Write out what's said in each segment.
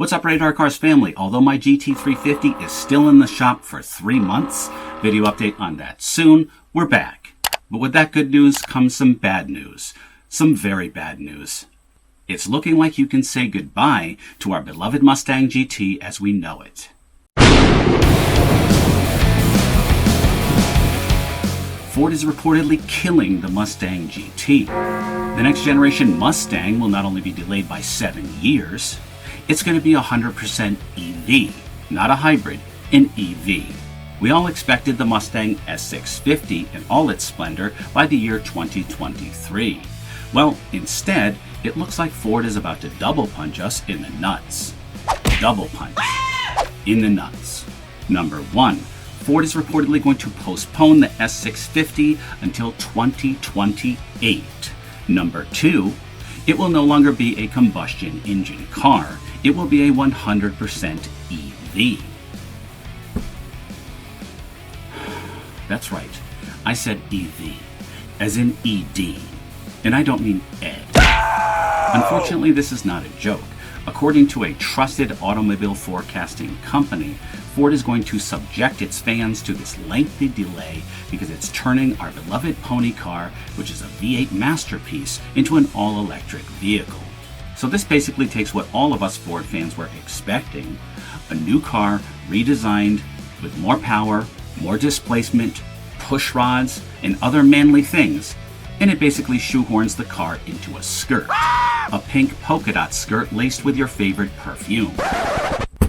What's up, Radar Cars family? Although my GT350 is still in the shop for 3 months, video update on that soon, we're back. But with that good news comes some bad news. Some very bad news. It's looking like you can say goodbye to our beloved Mustang GT as we know it. Ford is reportedly killing the Mustang GT. The next generation Mustang will not only be delayed by 7 years, it's going to be 100% EV, not a hybrid, an EV. We all expected the Mustang S650 in all its splendor by the year 2023. Well, instead, it looks like Ford is about to double punch us in the nuts. Double punch. In the nuts. Number 1. Ford is reportedly going to postpone the S650 until 2028. Number 2. It will no longer be a combustion engine car. It will be a 100% EV. That's right. I said EV, as in ED. And I don't mean Ed. Unfortunately, this is not a joke. According to a trusted automobile forecasting company, Ford is going to subject its fans to this lengthy delay because it's turning our beloved pony car, which is a V8 masterpiece, into an all-electric vehicle. So this basically takes what all of us Ford fans were expecting, a new car redesigned with more power, more displacement, push rods, and other manly things, and it basically shoehorns the car into a skirt. A pink polka dot skirt laced with your favorite perfume.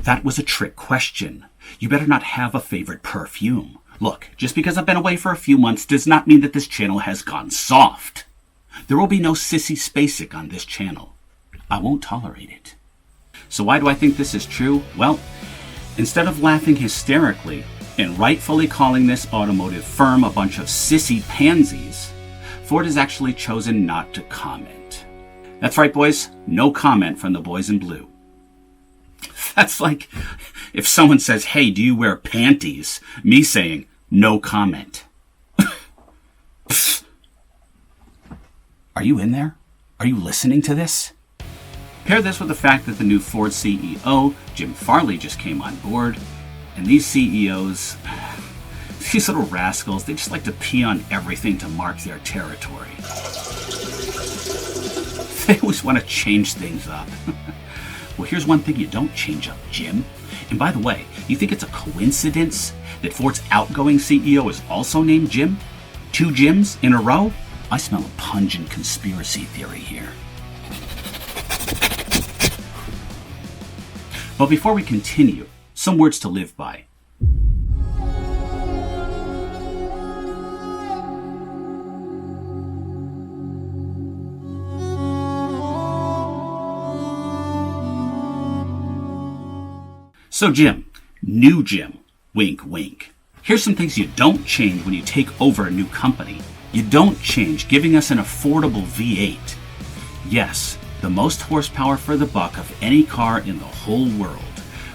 That was a trick question. You better not have a favorite perfume. Look, just because I've been away for a few months does not mean that this channel has gone soft. There will be no sissy spacek on this channel. I won't tolerate it. So why do I think this is true? Well, instead of laughing hysterically and rightfully calling this automotive firm a bunch of sissy pansies, Ford has actually chosen not to comment. That's right, boys. No comment from the boys in blue. That's like if someone says, "Hey, do you wear panties?" Me saying, "No comment." Are you in there? Are you listening to this? Pair this with the fact that the new Ford CEO, Jim Farley, just came on board. And these CEOs, these little rascals, they just like to pee on everything to mark their territory. They always want to change things up. Well, here's one thing you don't change up, Jim. And by the way, you think it's a coincidence that Ford's outgoing CEO is also named Jim? 2 Jims in a row? I smell a pungent conspiracy theory here. But before we continue, some words to live by. So Jim, new Jim, wink wink. Here's some things you don't change when you take over a new company. You don't change giving us an affordable V8. Yes, the most horsepower for the buck of any car in the whole world,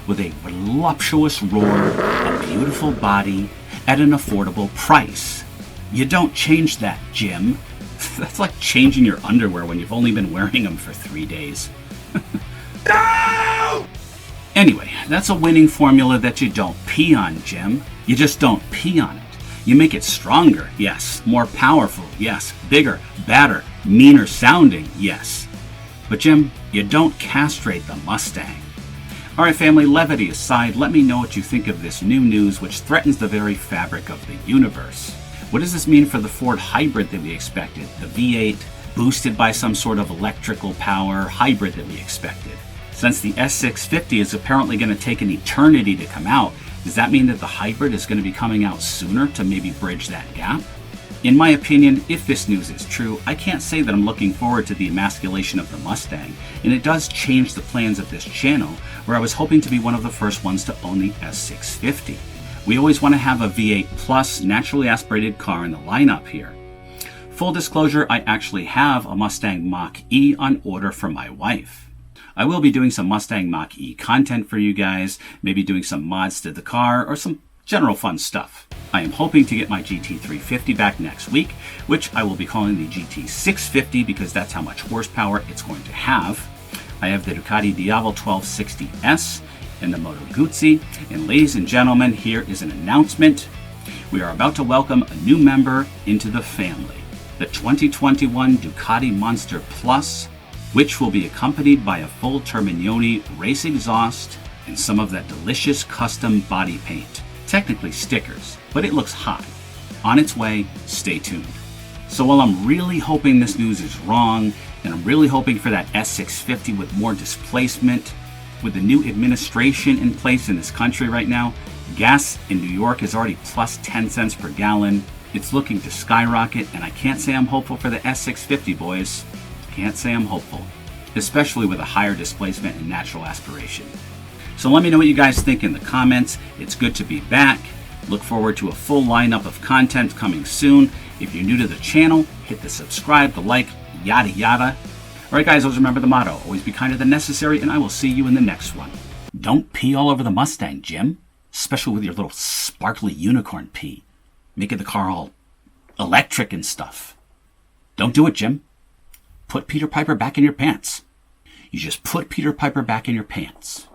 with a voluptuous roar, a beautiful body, at an affordable price. You don't change that, Jim. That's like changing your underwear when you've only been wearing them for 3 days. No! Anyway, that's a winning formula that you don't pee on, Jim. You just don't pee on it. You make it stronger, yes. More powerful, yes. Bigger, badder, meaner sounding, yes. But Jim, you don't castrate the Mustang. Alright family, levity aside, let me know what you think of this new news which threatens the very fabric of the universe. What does this mean for the Ford hybrid that we expected? The V8, boosted by some sort of electrical power hybrid that we expected? Since the S650 is apparently going to take an eternity to come out, does that mean that the hybrid is going to be coming out sooner to maybe bridge that gap? In my opinion, if this news is true, I can't say that I'm looking forward to the emasculation of the Mustang, and it does change the plans of this channel, where I was hoping to be one of the first ones to own the S650. We always want to have a V8 Plus naturally aspirated car in the lineup here. Full disclosure, I actually have a Mustang Mach-E on order for my wife. I will be doing some Mustang Mach-E content for you guys, maybe doing some mods to the car, or some general fun stuff. I am hoping to get my GT350 back next week, which I will be calling the GT650 because that's how much horsepower it's going to have. I have the Ducati Diavolo 1260S and the Moto Guzzi. And ladies and gentlemen, here is an announcement. We are about to welcome a new member into the family, the 2021 Ducati Monster Plus, which will be accompanied by a full Terminioni race exhaust and some of that delicious custom body paint. Technically stickers, but it looks hot. On its way, stay tuned. So while I'm really hoping this news is wrong, and I'm really hoping for that S650 with more displacement, with the new administration in place in this country right now, gas in New York is already plus 10 cents per gallon. It's looking to skyrocket, and I can't say I'm hopeful for the S650, boys. Can't say I'm hopeful, especially with a higher displacement and natural aspiration. So let me know what you guys think in the comments. It's good to be back. Look forward to a full lineup of content coming soon. If you're new to the channel, hit the subscribe, the like, yada yada. Alright guys, always remember the motto, always be kinder than necessary, and I will see you in the next one. Don't pee all over the Mustang, Jim. Especially with your little sparkly unicorn pee. Making the car all electric and stuff. Don't do it, Jim. Put Peter Piper back in your pants. You just put Peter Piper back in your pants.